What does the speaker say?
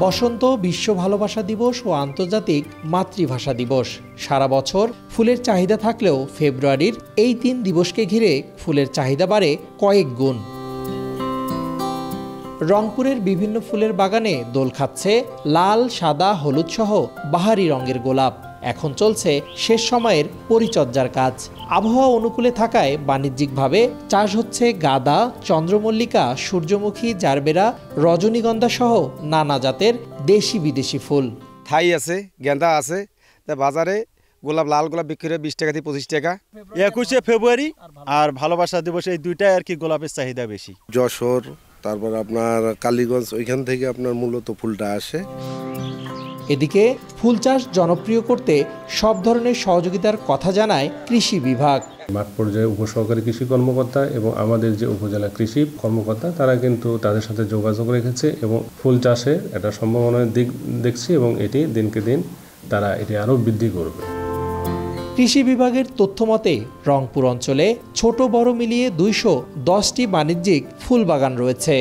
বসন্ত বিশ্ব ভালোবাসা দিবস ও আন্তর্জাতিক মাতৃভাষা দিবস। সারা বছর ফুলের চাহিদা থাকলেও ফেব্রুয়ারির এই ৩ দিবসকে ঘিরে ফুলের চাহিদা বাড়ে কয়েক গুণ। রংপুরের বিভিন্ন ফুলের বাগানে দোল খাচ্ছে লাল, সাদা, হলুদ সহ বাহারি রঙের গোলাপ। এখন চলছে শেষ সময়ের পরিচর্যার কাজ। আবহাওয়া অনুকূলে থাকায় বাণিজ্যিকভাবে চাষ হচ্ছে গাঁদা, চন্দ্রমল্লিকা, সূর্যমুখী, জারবেরা, রজনীগন্ধা সহ নানা জাতের দেশি বিদেশি ফুল। থাই আছে, গেঁদা আছে। তা বাজারে গোলাপ, লাল গোলাপ বিক্রি হয় 20 টাকা থেকে 25 টাকা। 21শে ফেব্রুয়ারি আর ভালোবাসা দিবস, এই দুইটাই আর কি গোলাপের চাহিদা বেশি। যশোর, তারপর আপনার কালীগঞ্জ, ওইখান থেকে আপনার মূলত ফুলটা আসে। এদিকে ফুল চাষ জনপ্রিয় করতে সব ধরনের সহযোগিতার কথা জানায় কৃষি বিভাগ। মাঠ পর্যায়ে উপসহকারী কৃষি কর্মকর্তা এবং আমাদের যে উপজেলা কৃষি কর্মকর্তা তারা কিন্তু তাদের সাথে যোগাযোগ রেখেছে এবং ফুল চাষে একটা সম্ভাবনার দিক দেখছি এবং এটি দিনকে দিন তারা এটি আরও বৃদ্ধি করবে। কৃষি বিভাগের তথ্য মতে রংপুর অঞ্চলে ছোট বড় মিলিয়ে 210টি বাণিজ্যিক ফুল বাগান রয়েছে।